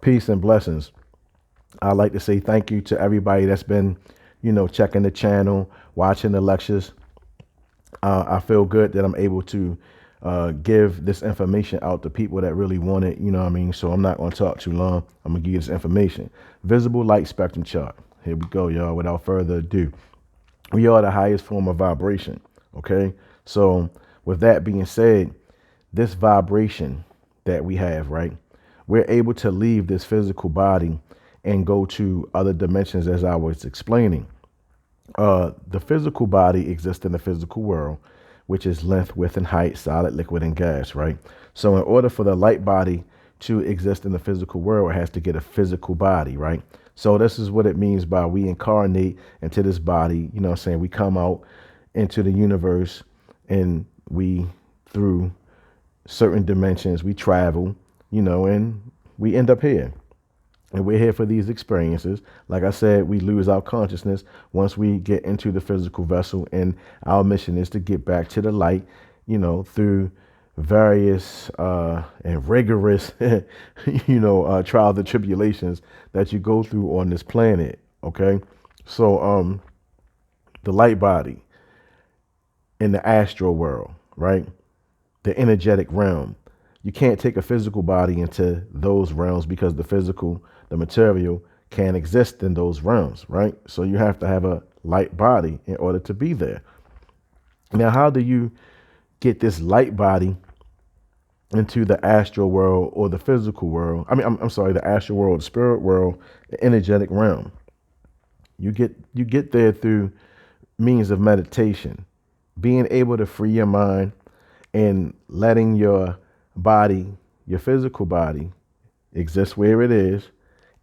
Peace and blessings. I'd like to say thank you to everybody that's been, checking the channel, watching the lectures. I feel good that I'm able to give this information out to people that really want it. You know what I mean? So I'm not going to talk too long. I'm going to give you this information. Visible light spectrum chart. Here we go, y'all. Without further ado, we are the highest form of vibration. Okay. So with that being said, this vibration that we have, right? We're able to leave this physical body and go to other dimensions, as I was explaining. The physical body exists in the physical world, which is length, width, and height, solid, liquid, and gas, right? So in order for the light body to exist in the physical world, it has to get a physical body, right? So this is what it means by we incarnate into this body, you know what I'm saying? We come out into the universe and we, through certain dimensions, we travel, and we end up here. And we're here for these experiences. Like I said, we lose our consciousness once we get into the physical vessel. And our mission is to get back to the light, through various and rigorous, trials and tribulations that you go through on this planet. Okay. So the light body in the astral world, right? The energetic realm. You can't take a physical body into those realms because the material can't exist in those realms, right? So you have to have a light body in order to be there. Now, how do you get this light body into the astral world or the physical world? I'm sorry, the astral world, the spirit world, the energetic realm. You get there through means of meditation, being able to free your mind and letting your body, your physical body, exist where it is,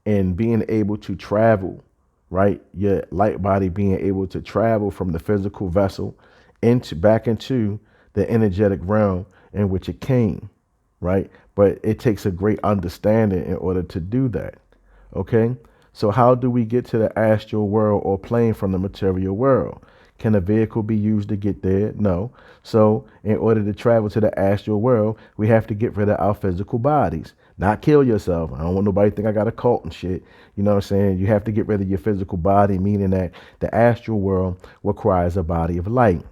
and being able to travel, right? Your light body being able to travel from the physical vessel back into the energetic realm in which it came, right? But it takes a great understanding in order to do that. Okay. So how do we get to the astral world or plane from the material world? Can a vehicle be used to get there? No. So in order to travel to the astral world, we have to get rid of our physical bodies. Not kill yourself. I don't want nobody to think I got a cult and shit. You know what I'm saying? You have to get rid of your physical body, meaning that the astral world requires a body of light.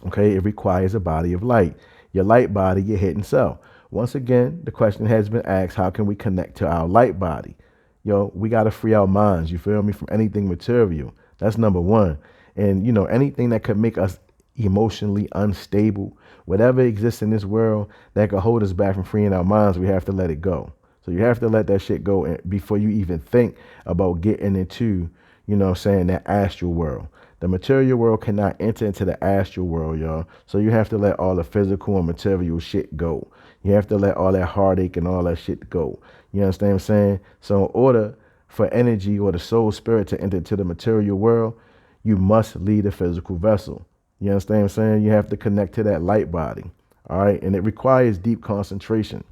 Okay, it requires a body of light. Your light body, your hidden self. Once again, the question has been asked, how can we connect to our light body? We got to free our minds, you feel me, from anything material. That's number one. And, anything that could make us emotionally unstable, whatever exists in this world that could hold us back from freeing our minds, we have to let it go. So you have to let that shit go before you even think about getting into, that astral world. The material world cannot enter into the astral world, y'all. So you have to let all the physical and material shit go. You have to let all that heartache and all that shit go. You understand what I'm saying? So in order for energy or the soul spirit to enter into the material world, you must leave the physical vessel. You understand what I'm saying? You have to connect to that light body. All right. And it requires deep concentration.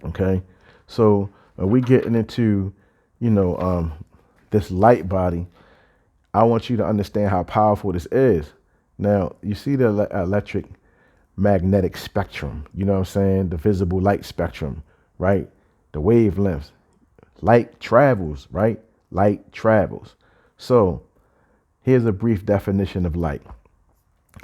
Okay. So we getting into, this light body. I want you to understand how powerful this is. Now, you see the electric magnetic spectrum, you know what I'm saying? The visible light spectrum, right? The wavelengths. Light travels, right? Light travels. So here's a brief definition of light.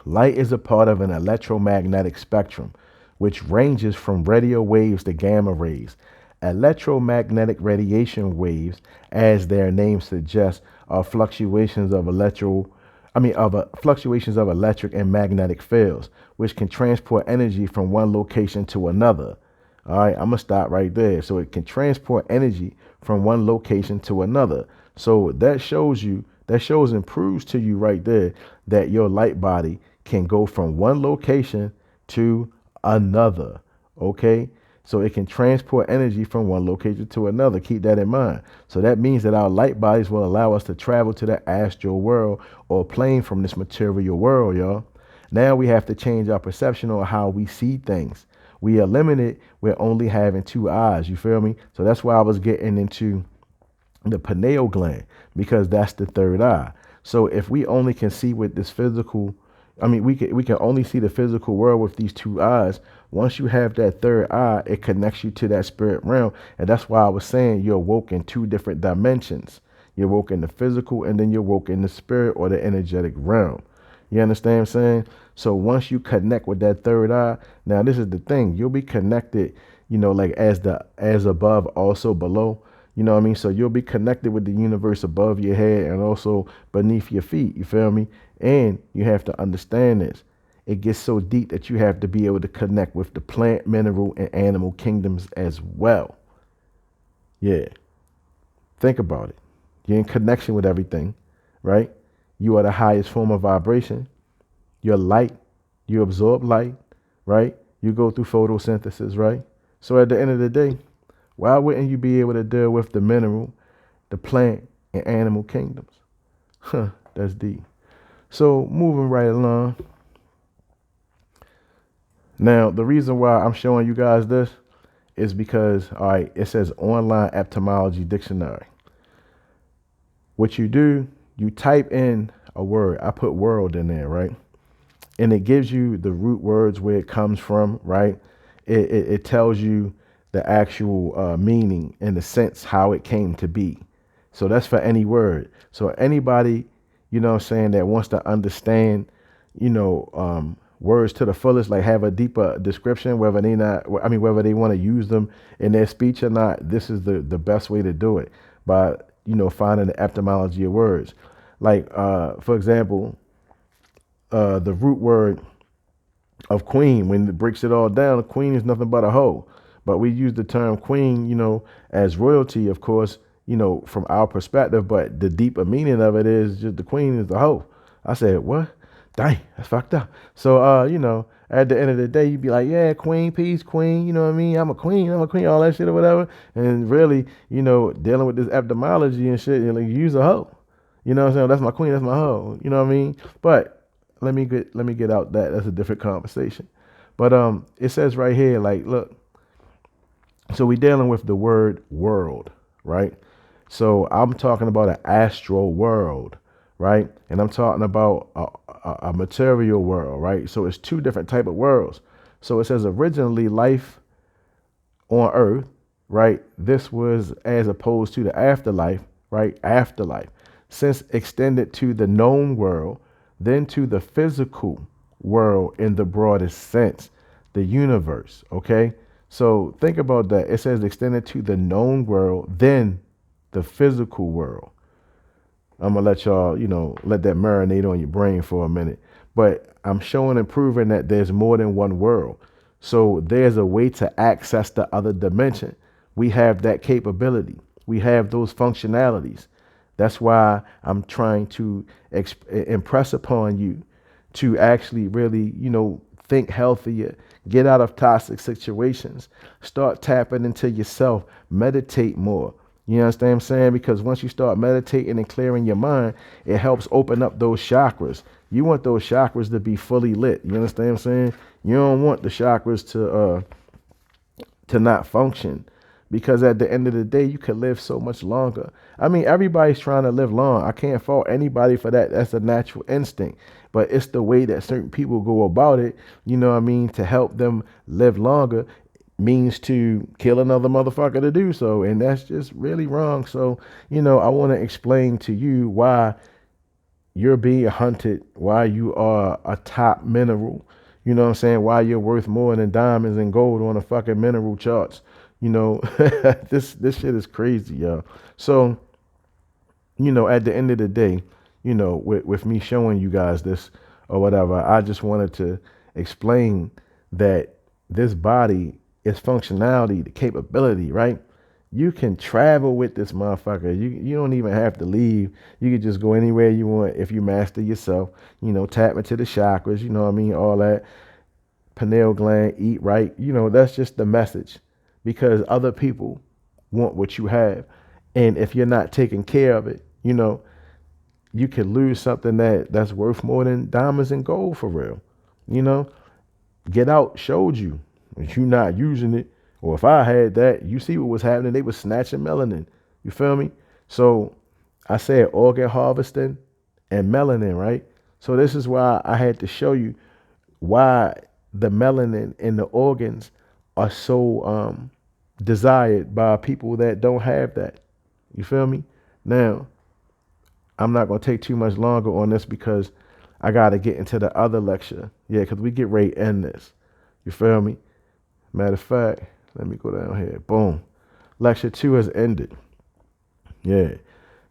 Light is a part of an electromagnetic spectrum, which ranges from radio waves to gamma rays. Electromagnetic radiation waves, as their name suggests, are fluctuations of electric and magnetic fields, which can transport energy from one location to another. All right, I'm gonna stop right there. So it can transport energy from one location to another. So that shows and proves to you right there that your light body can go from one location to another. Okay. So it can transport energy from one location to another. Keep that in mind. So that means that our light bodies will allow us to travel to the astral world or plane from this material world, y'all. Now we have to change our perception on how we see things. We are limited with only having two eyes. You feel me? So that's why I was getting into the pineal gland, because that's the third eye. So if we only can see with this physical, we can only see the physical world with these two eyes. once you have that third eye, it connects you to that spirit realm. And that's why I was saying you're woke in two different dimensions. You're woke in the physical, and then you're woke in the spirit or the energetic realm. You understand what I'm saying? So once you connect with that third eye, now this is the thing, you'll be connected, like as above, also below. You know what I mean? So you'll be connected with the universe above your head and also beneath your feet. You feel me? And you have to understand this. It gets so deep that you have to be able to connect with the plant, mineral, and animal kingdoms as well. Yeah. Think about it. You're in connection with everything, right? You are the highest form of vibration. You're light. You absorb light, right? You go through photosynthesis, right? So at the end of the day, why wouldn't you be able to deal with the mineral, the plant, and animal kingdoms? Huh, that's deep. So moving right along. Now, the reason why I'm showing you guys this is because, all right, it says online etymology dictionary. What you do, you type in a word. I put world in there, right? And it gives you the root words where it comes from, right? It tells you the actual meaning in the sense how it came to be. So that's for any word. So anybody, what I'm saying, that wants to understand, words to the fullest, like have a deeper description, whether whether they want to use them in their speech or not, this is the best way to do it by, finding the etymology of words. Like, for example, the root word of queen, when it breaks it all down, a queen is nothing but a hoe. But we use the term queen, as royalty, of course, from our perspective. But the deeper meaning of it is just the queen is the hoe. I said, what? Dang, that's fucked up. So, at the end of the day, you'd be like, yeah, queen, peace, queen. You know what I mean? I'm a queen, all that shit or whatever. And really, dealing with this etymology and shit, like, use a hoe. You know what I'm saying? That's my queen, that's my hoe. You know what I mean? But let me get out that. That's a different conversation. But it says right here, like, look, so we're dealing with the word world, right? So I'm talking about an astral world, right? And I'm talking about a material world, right? So it's two different type of worlds. So it says originally life on earth, right? This was as opposed to the afterlife, right? Afterlife, since extended to the known world, then to the physical world in the broadest sense, the universe, okay? So think about that. It says extended to the known world, then the physical world. I'm gonna let y'all, let that marinate on your brain for a minute. But I'm showing and proving that there's more than one world. So there's a way to access the other dimension. We have that capability. We have those functionalities. That's why I'm trying to impress upon you to actually really, think healthier, get out of toxic situations, start tapping into yourself, meditate more. You understand what I'm saying? Because once you start meditating and clearing your mind, it helps open up those chakras. You want those chakras to be fully lit. You understand what I'm saying? You don't want the chakras to not function, because at the end of the day, you can live so much longer. I mean, everybody's trying to live long. I can't fault anybody for that. That's a natural instinct. But it's the way that certain people go about it, to help them live longer means to kill another motherfucker to do so. And that's just really wrong. So, I want to explain to you why you're being hunted, why you are a top mineral. You know what I'm saying? Why you're worth more than diamonds and gold on the fucking mineral charts. This shit is crazy, y'all. So, at the end of the day, with me showing you guys this or whatever, I just wanted to explain that this body is functionality, the capability, right? You can travel with this motherfucker. You don't even have to leave. You can just go anywhere you want if you master yourself. Tap into the chakras, all that. Pineal gland, eat right. That's just the message, because other people want what you have. And if you're not taking care of it, you could lose something that's worth more than diamonds and gold for real. Get Out showed you. If you're not using it, or if I had that, you see what was happening. They were snatching melanin. You feel me? So I said organ harvesting and melanin, right? So this is why I had to show you why the melanin in the organs are so desired by people that don't have that. You feel me? Now, I'm not going to take too much longer on this because I got to get into the other lecture. Yeah, because we get ready to end this. You feel me? Matter of fact, let me go down here. Boom. Lecture 2 has ended. Yeah.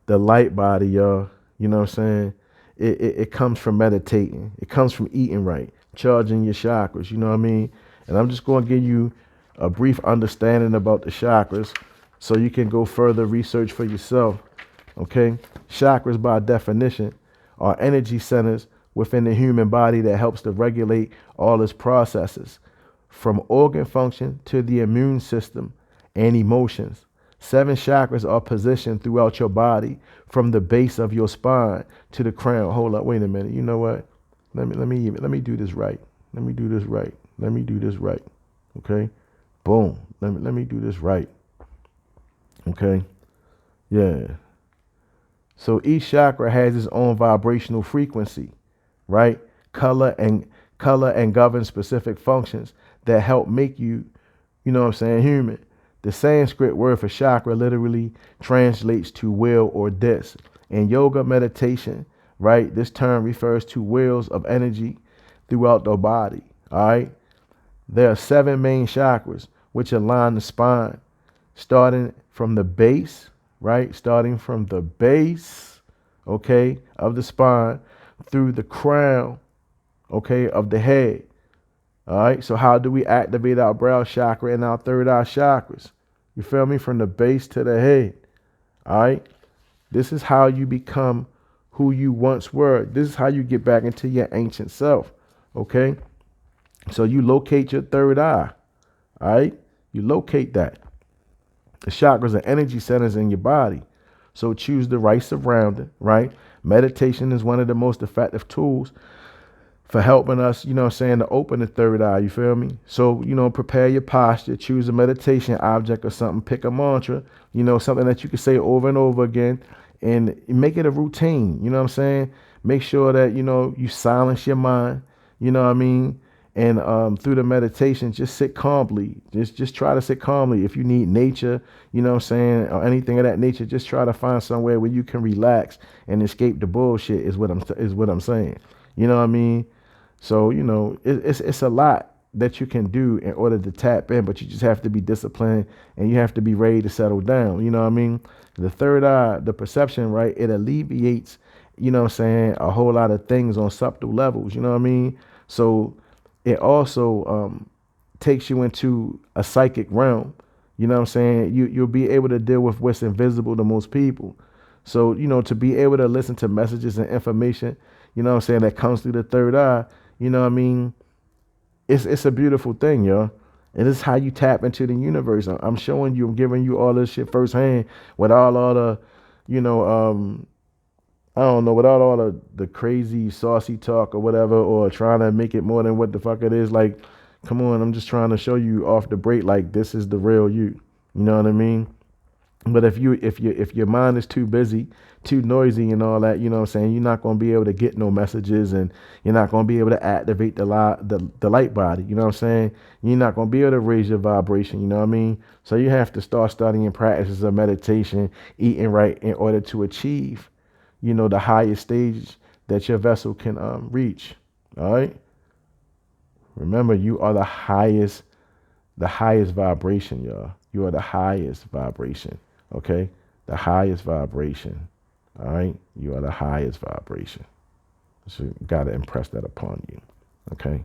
The light body, y'all. You know what I'm saying? It comes from meditating. It comes from eating right, charging your chakras. You know what I mean? And I'm just going to give you a brief understanding about the chakras so you can go further research for yourself. Okay? Chakras, by definition, are energy centers within the human body that helps to regulate all its processes, from organ function to the immune system and emotions. 7 chakras are positioned throughout your body, from the base of your spine to the crown. Hold up, wait a minute. You know what? Let me do this right. Let me do this right. Let me do this right. Okay? Boom. Let me do this right. Okay? Yeah. So each chakra has its own vibrational frequency, right? Color and govern specific functions that help make you, you know what I'm saying, human. The Sanskrit word for chakra literally translates to wheel or disc. In yoga meditation, right, this term refers to wheels of energy throughout the body. All right. There are 7 main chakras which align the spine, starting from the base, right? Starting from the base, okay, of the spine through the crown, okay, of the head. All right. So how do we activate our brow chakra and our third eye chakras? You feel me? From the base to the head. All right. This is how you become who you once were. This is how you get back into your ancient self. Okay. So you locate your third eye. All right. You locate that. The chakras are energy centers in your body. So choose the right surrounding, right? Meditation is one of the most effective tools for helping us, you know what I'm saying, to open the third eye, you feel me? So, prepare your posture, choose a meditation object or something, pick a mantra, something that you can say over and over again and make it a routine, you know what I'm saying? Make sure that, you silence your mind, you know what I mean? And through the meditation, just sit calmly. Just try to sit calmly. If you need nature, you know what I'm saying, or anything of that nature, just try to find somewhere where you can relax and escape the bullshit is what I'm saying. You know what I mean? So, it's a lot that you can do in order to tap in, but you just have to be disciplined and you have to be ready to settle down. You know what I mean? The third eye, the perception, right? It alleviates, you know what I'm saying, a whole lot of things on subtle levels. You know what I mean? So it also takes you into a psychic realm. You know what I'm saying? You'll be able to deal with what's invisible to most people. So, to be able to listen to messages and information, you know what I'm saying, that comes through the third eye, you know what I mean? It's a beautiful thing, y'all. And this is how you tap into the universe. I'm showing you, I'm giving you all this shit firsthand without all the, you know, I don't know, without all the crazy saucy talk or whatever, or trying to make it more than what the fuck it is. Like, come on, I'm just trying to show you off the break, like this is the real you. You know what I mean? But if your mind is too busy, too noisy and all that, you know what I'm saying, you're not going to be able to get no messages and you're not going to be able to activate the light body, you know what I'm saying? You're not going to be able to raise your vibration, you know what I mean? So you have to start studying practices of meditation, eating right in order to achieve, the highest stage that your vessel can reach. All right? Remember, you are the highest vibration, y'all. You are the highest vibration. Okay? The highest vibration. All right? You are the highest vibration. So you got to impress that upon you. Okay?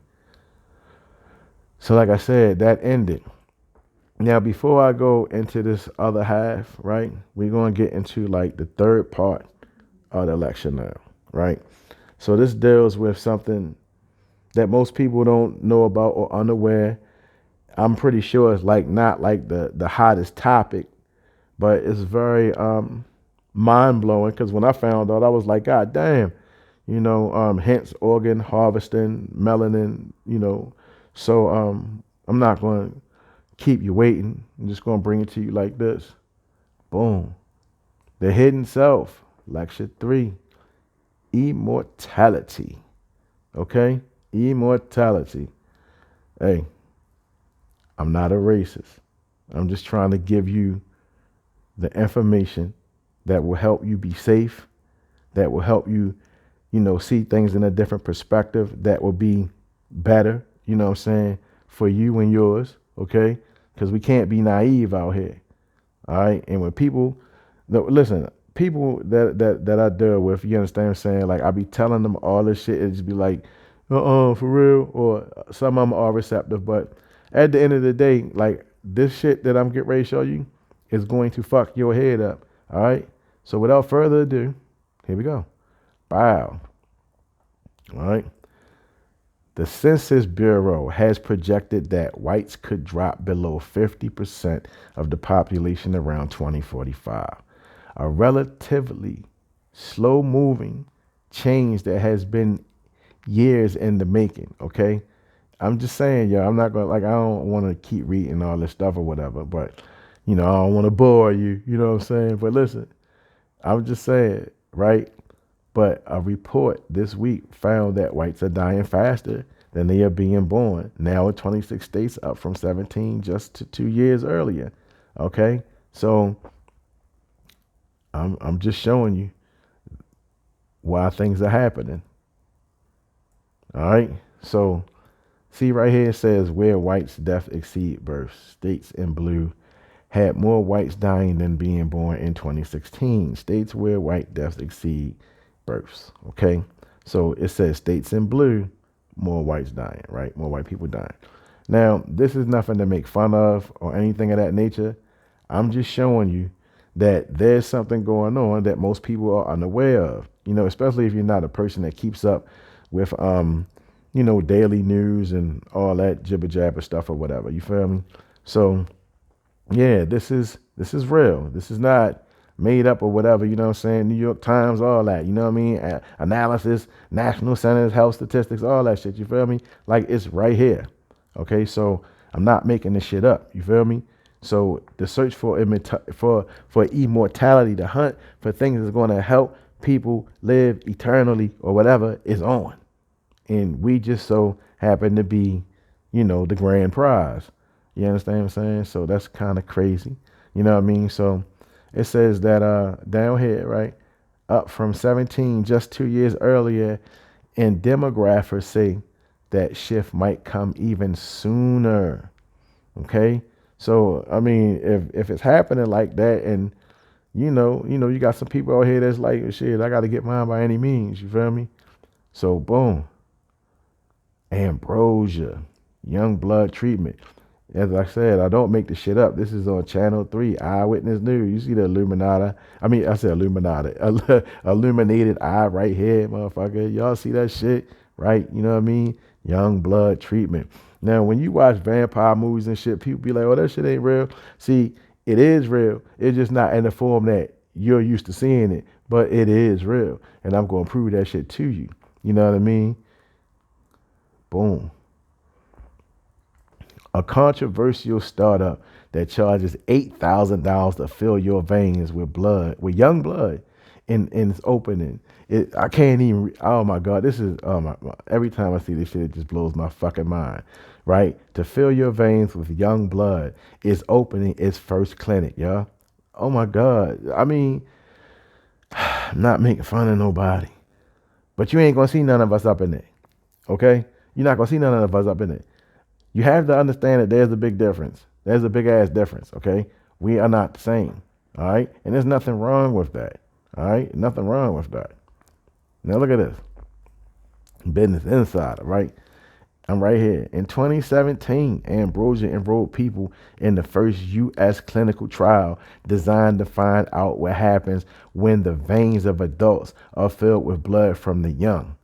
So like I said, that ended. Now, before I go into this other half, right, we're going to get into like the third part of the lecture now, right? So this deals with something that most people don't know about or unaware. I'm pretty sure it's like not like the hottest topic, but it's very mind blowing because when I found out, I was like, God damn, hence organ harvesting, melanin, So I'm not going to keep you waiting. I'm just going to bring it to you like this. Boom. The Hidden Self, Lecture 3, Immortality. Okay? Immortality. Hey, I'm not a racist. I'm just trying to give you the information that will help you be safe, that will help you, see things in a different perspective, that will be better, what I'm saying, for you and yours, okay? Because we can't be naive out here, all right? And when people, no, listen, people that I deal with, you understand what I'm saying? Like, I be telling them all this shit, it just be like, for real, or some of them are receptive, but at the end of the day, like, this shit that I'm getting ready to show you is going to fuck your head up, all right? So without further ado, here we go. Wow. All right. The Census Bureau has projected that whites could drop below 50% of the population around 2045. A relatively slow moving change that has been years in the making. Okay. I'm just saying, y'all, I'm not going to, like, I don't want to keep reading all this stuff or whatever, but, I don't want to bore you. You know what I'm saying? But listen, I'm just saying, right? But a report this week found that whites are dying faster than they are being born. Now in 26 states, up from 17 just 2 years earlier. Okay, so I'm just showing you why things are happening. All right, so see right here it says where whites' deaths exceed births. States in blue had more whites dying than being born in 2016. States where white deaths exceed births. Okay, so it says states in blue, more whites dying, right? More white people dying. Now, this is nothing to make fun of or anything of that nature. I'm just showing you that there's something going on that most people are unaware of. Especially if you're not a person that keeps up with daily news and all that jibber jabber stuff or whatever. You feel me? So yeah, this is real. This is not made up or whatever, you know what I'm saying? New York Times, all that, you know what I mean? Analysis, National Centers, health statistics, all that shit, you feel me? Like, it's right here. Okay, so I'm not making this shit up, you feel me? So the search for immortality, the hunt for things that's going to help people live eternally or whatever is on. And we just so happen to be, the grand prize. You understand what I'm saying? So that's kind of crazy. You know what I mean? So it says that down here, right, up from 17 just 2 years earlier, and demographers say that shift might come even sooner. Okay, so I mean, if it's happening like that, and you got some people out here that's like, shit, I got to get mine by any means. You feel me? So boom, ambrosia, Youngblood Treatment. As I said, I don't make the shit up. This is on Channel 3, Eyewitness News. You see the Illuminati. I said Illuminati. Illuminated eye right here, motherfucker. Y'all see that shit, right? You know what I mean? Youngblood Treatment. Now, when you watch vampire movies and shit, people be like, oh, that shit ain't real. See, it is real. It's just not in the form that you're used to seeing it, but it is real. And I'm going to prove that shit to you. You know what I mean? Boom. A controversial startup that charges $8,000 to fill your veins with blood, with young blood, in its opening. I can't even. Oh my God, this is. Every time I see this shit, it just blows my fucking mind. Right, to fill your veins with young blood is opening its first clinic, y'all. Oh my God. I mean, I'm not making fun of nobody, but you ain't gonna see none of us up in there. Okay, you're not gonna see none of us up in there. You have to understand that there's a big difference. There's a big ass difference, okay? We are not the same, all right? And there's nothing wrong with that, all right? Nothing wrong with that. Now look at this. Business Insider, right? I'm right here. In 2017, Ambrosia enrolled people in the first U.S. clinical trial designed to find out what happens when the veins of adults are filled with blood from the young.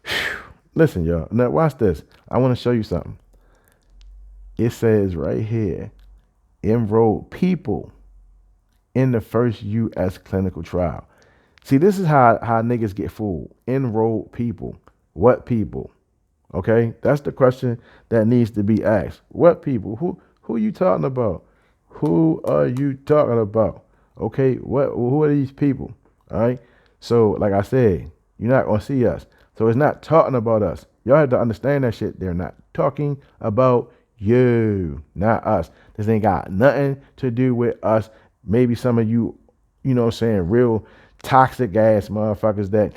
Whew. Listen, y'all. Now watch this. I want to show you something. It says right here, enrolled people in the first U.S. clinical trial. See, this is how niggas get fooled. Enrolled people. What people? Okay, that's the question that needs to be asked. What people? Who are you talking about? Who are you talking about? Okay, who are these people? All right. So, like I said, you're not gonna see us. So it's not talking about us. Y'all have to understand that shit. They're not talking about you, not us. This ain't got nothing to do with us. Maybe some of you, you know what I'm saying, real toxic ass motherfuckers that,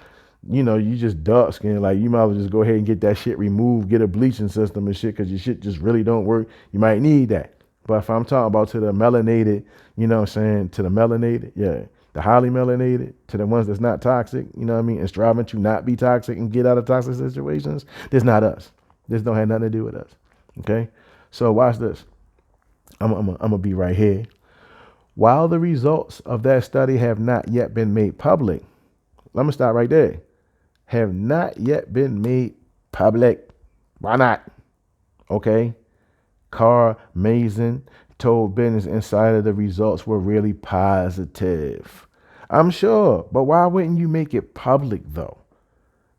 you know, you just dark skin. Like, you might as well just go ahead and get that shit removed, get a bleaching system and shit, because your shit just really don't work. You might need that. But if I'm talking about to the melanated, you know what I'm saying, to the melanated, yeah, the highly melanated, to the ones that's not toxic, you know what I mean, and striving to not be toxic and get out of toxic situations, this not us. This don't have nothing to do with us. Okay? So watch this. I'm gonna be right here. While the results of that study have not yet been made public, let me stop right there. Have not yet been made public. Why not? Okay? Carl Mason told Business Insider the results were really positive. I'm sure, but why wouldn't you make it public though?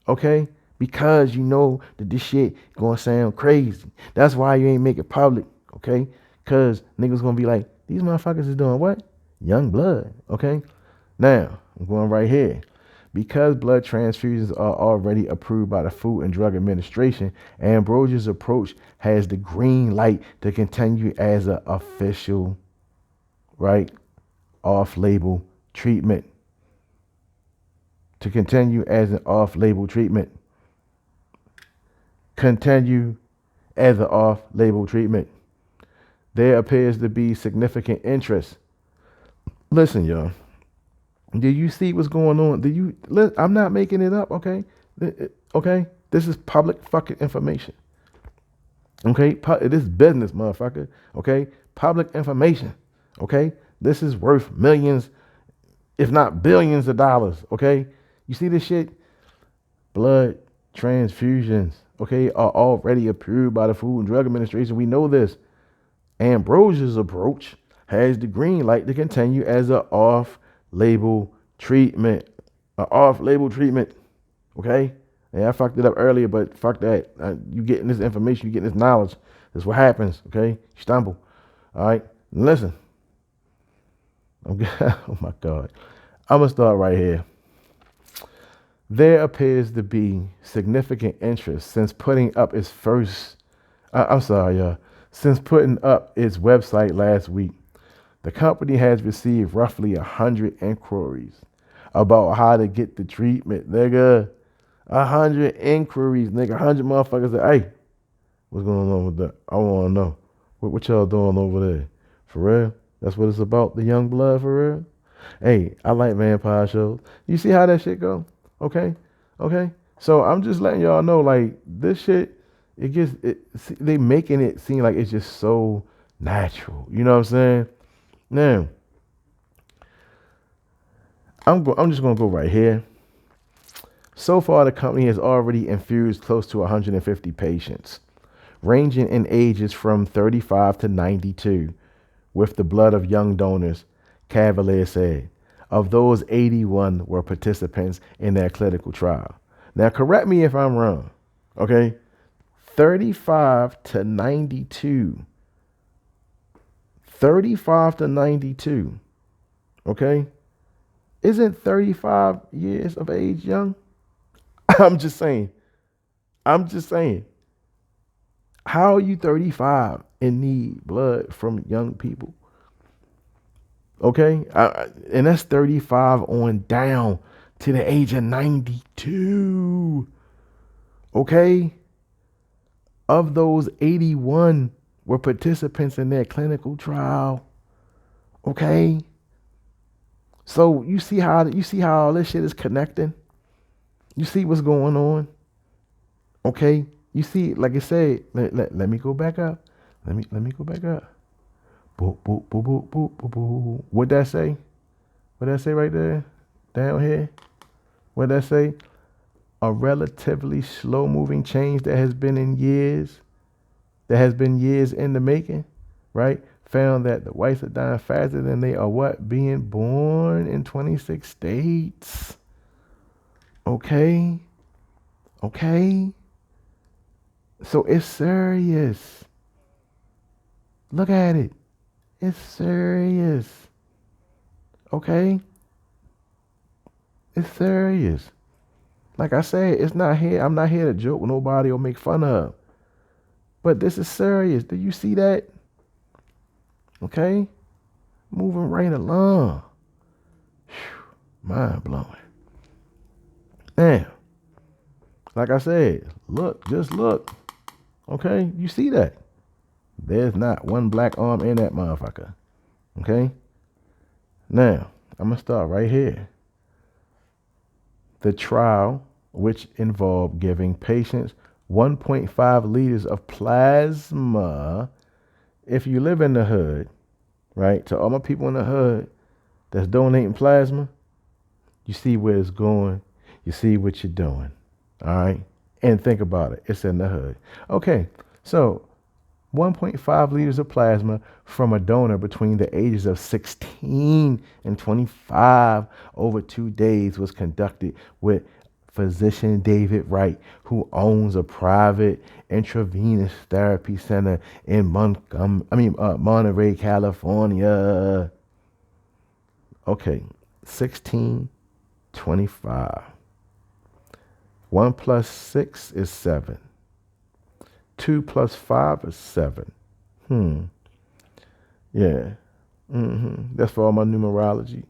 Okay? Because you know that this shit gonna sound crazy. That's why you ain't make it public. Okay? Because niggas gonna be like, these motherfuckers is doing what? Young blood. Okay? Now, I'm going right here. Because blood transfusions are already approved by the Food and Drug Administration, Ambrosia's approach has the green light to continue as an official, right, off-label treatment. To continue as an off-label treatment. Continue as an off-label treatment. There appears to be significant interest. Listen, y'all. Do you see what's going on? I'm not making it up, okay? Okay? This is public fucking information. Okay? This is business, motherfucker. Okay? Public information. Okay? This is worth millions, if not billions of dollars. Okay? You see this shit? Blood transfusions, okay, are already approved by the Food and Drug Administration. We know this. Ambrosia's approach has the green light to continue as an off-label treatment. An off-label treatment. Okay? And I fucked it up earlier, but fuck that. You getting this information, you getting this knowledge. That's what happens. Okay? You stumble. All right? Listen. Oh my God. I'm going to start right here. There appears to be significant interest since putting up its since putting up its website last week. The company has received roughly 100 inquiries about how to get the treatment, nigga. 100 inquiries, nigga. 100 motherfuckers say, hey, what's going on with that? I want to know. What y'all doing over there? For real? That's what it's about, the young blood, for real? Hey, I like vampire shows. You see how that shit go? Okay? Okay? So I'm just letting y'all know, like, this shit, they making it seem like it's just so natural. You know what I'm saying? Now, I'm just going to go right here. So far, the company has already infused close to 150 patients, ranging in ages from 35 to 92, with the blood of young donors, Cavalier said. Of those, 81 were participants in their clinical trial. Now, correct me if I'm wrong, okay? 35 to 92. 35 to 92, okay? Isn't 35 years of age young? I'm just saying. How are you 35 and need blood from young people? Okay? And that's 35 on down to the age of 92. Okay? Of those, 81 were participants in their clinical trial. Okay? So you see how all this shit is connecting? You see what's going on? Okay? You see, like I said, let me go back up. Let me go back up. Boop, boop, boop, boop, boop, boop, boop. What'd that say? What'd that say right there? Down here? What'd that say? A relatively slow moving change that has been years in the making, right? Found that the whites are dying faster than they are what? Being born in 26 states. Okay? Okay? So it's serious. Look at it. It's serious. Okay? It's serious. Like I said, it's not here. I'm not here to joke with nobody or make fun of. But this is serious. Do you see that? Okay? Moving right along. Mind blowing. Damn. Like I said, look, just look. Okay? You see that? There's not one black arm in that motherfucker. Okay? Now, I'm going to start right here. The trial, which involved giving patients 1.5 liters of plasma. If you live in the hood, right, to all my people in the hood that's donating plasma, you see where it's going. You see what you're doing. All right? And think about it. It's in the hood. Okay, so 1.5 liters of plasma from a donor between the ages of 16 and 25 over 2 days was conducted with physician David Wright, who owns a private intravenous therapy center in Monterey, California. Okay, 16, 25. 1 plus 6 is 7. 2 plus 5 is 7. Yeah. That's for all my numerology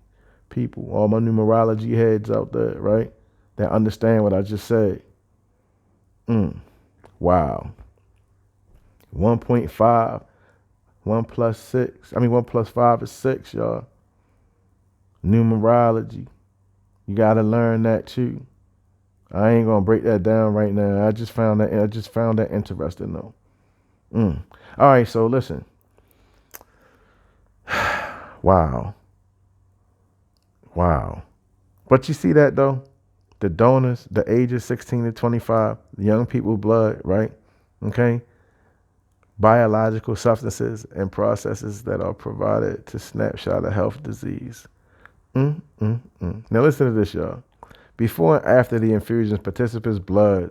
people, all my numerology heads out there, right? That understand what I just said. Wow. 1.5, 1 plus 6. 1 plus 5 is 6, y'all. Numerology. You got to learn that too. I ain't gonna break that down right now. I just found that interesting though. All right, so listen. Wow. But you see that though? The donors, the ages 16 to 25, the young people blood, right? Okay. Biological substances and processes that are provided to snapshot a health disease. Now listen to this, y'all. Before and after the infusions, participants' blood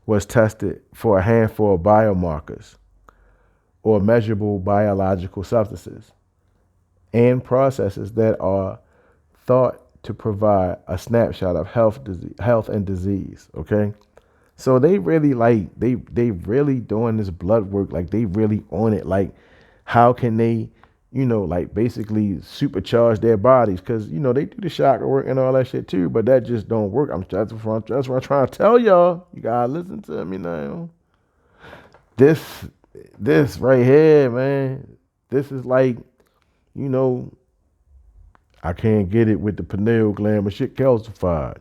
was tested for a handful of biomarkers or measurable biological substances and processes that are thought to provide a snapshot of health and disease. Okay, so they really they really doing this blood work, like they really on it. Like, how can they, like basically supercharge their bodies? Because they do the chakra work and all that shit too, but that just don't work. That's what I'm trying to tell y'all. You gotta listen to me now. This right here, man. This is like, I can't get it with the pineal gland, but shit calcified.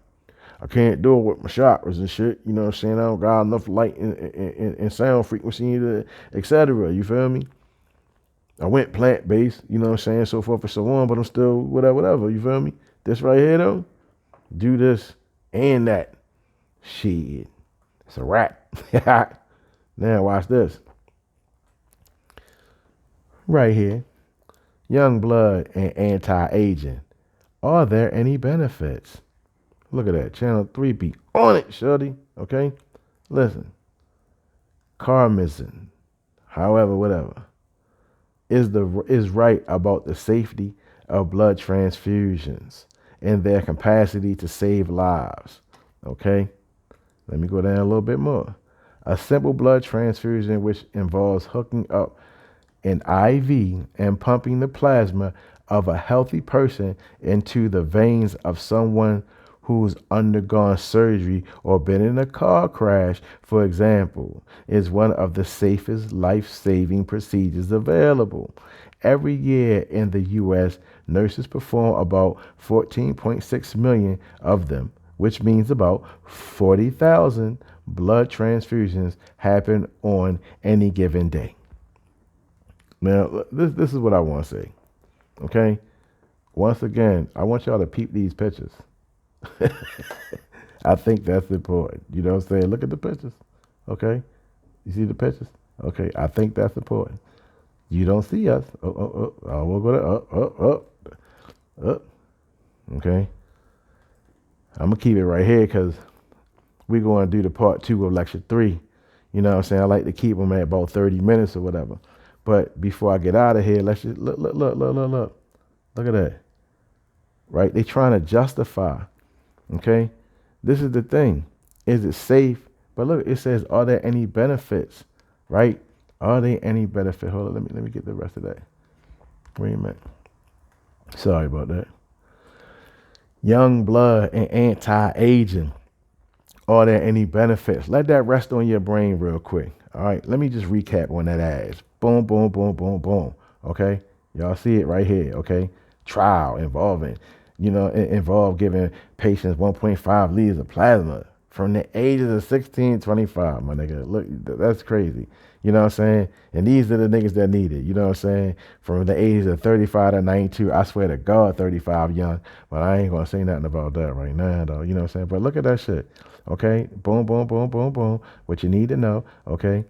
I can't do it with my chakras and shit. You know what I'm saying? I don't got enough light and sound frequency, etc. You feel me? I went plant-based, you know what I'm saying, so forth and so on, but I'm still whatever, you feel me? This right here, though, do this and that. Shit. It's a wrap. Now, watch this. Right here. Youngblood and anti-aging. Are there any benefits? Look at that. Channel 3 be on it, shorty. Okay? Listen. Karmazin. However, whatever. Is right about the safety of blood transfusions and their capacity to save lives. Okay? Let me go down a little bit more. A simple blood transfusion, which involves hooking up an IV and pumping the plasma of a healthy person into the veins of someone who's undergone surgery or been in a car crash, for example, is one of the safest life-saving procedures available. Every year in the U.S., nurses perform about 14.6 million of them, which means about 40,000 blood transfusions happen on any given day. Now, this is what I want to say, okay? Once again, I want y'all to peep these pictures. I think that's important. You know what I'm saying? Look at the pictures, okay? You see the pictures? Okay, I think that's important. You don't see us. We'll go to up. Okay? I'm going to keep it right here because we're going to do the part 2 of lecture 3. You know what I'm saying? I like to keep them at about 30 minutes or whatever. But before I get out of here, let's just look. Look at that. Right? They trying to justify. Okay? This is the thing. Is it safe? But look, it says, are there any benefits? right? Are they any benefit? Hold on, let me get the rest of that. Wait a minute. Sorry about that. Young blood and anti-aging. Are there any benefits? Let that rest on your brain real quick. All right, let me just recap on that ass. Boom, boom, boom, boom, boom. Okay, y'all see it right here. Okay, trial involving, involve giving patients 1.5 liters of plasma from the ages of 16 to 25. My nigga, look, that's crazy. You know what I'm saying? And these are the niggas that need it. You know what I'm saying? From the ages of 35 to 92. I swear to God, 35 young. But I ain't gonna say nothing about that right now, though. You know what I'm saying? But look at that shit. Okay, boom, boom, boom, boom, boom. What you need to know, okay,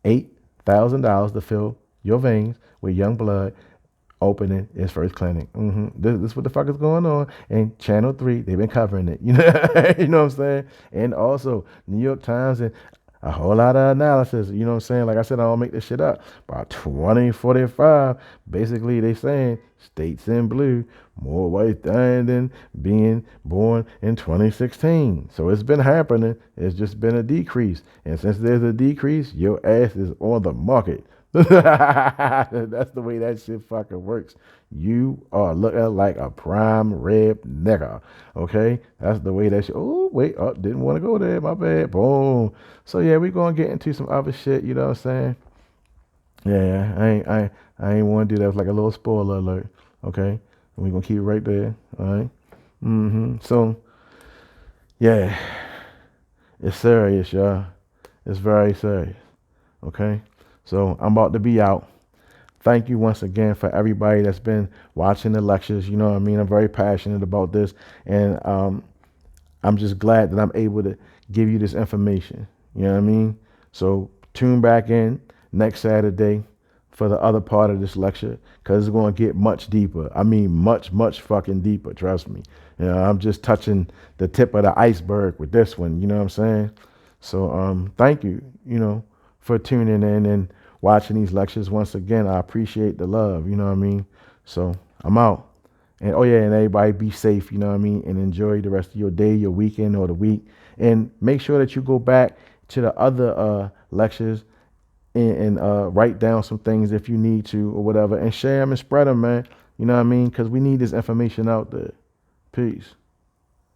$8,000 to fill your veins with young blood, opening his first clinic. This what the fuck is going on. And Channel 3, they've been covering it. You know what I'm saying? And also New York Times and a whole lot of analysis. You know what I'm saying? Like I said, I don't make this shit up. By 2045, basically they saying states in blue, more white dying than being born in 2016. So it's been happening. It's just been a decrease. And since there's a decrease, your ass is on the market. That's the way that shit fucking works. You are looking like a prime rib nigga. Okay? That's the way that shit. Oh, wait. Oh, didn't want to go there. My bad. Boom. So yeah, we gonna get into some other shit, you know what I'm saying? Yeah, I ain't want to do that. It was like a little spoiler alert. Okay? We gonna keep it right there. All right. So yeah, it's serious, y'all. It's very serious. Okay? So I'm about to be out. Thank you once again for everybody that's been watching the lectures. You know what I mean? I'm very passionate about this. And I'm just glad that I'm able to give you this information. You know what I mean? So tune back in next Saturday for the other part of this lecture because it's going to get much deeper. I mean, much, much fucking deeper. Trust me. I'm just touching the tip of the iceberg with this one. You know what I'm saying? So thank you, for tuning in and watching these lectures. Once again, I appreciate the love. You know what I mean? So I'm out. And oh yeah, and everybody be safe, you know what I mean, and enjoy the rest of your day, your weekend, or the week. And make sure that you go back to the other lectures and write down some things if you need to or whatever, and share them and spread them, man. You know what I mean? Because we need this information out there. Peace.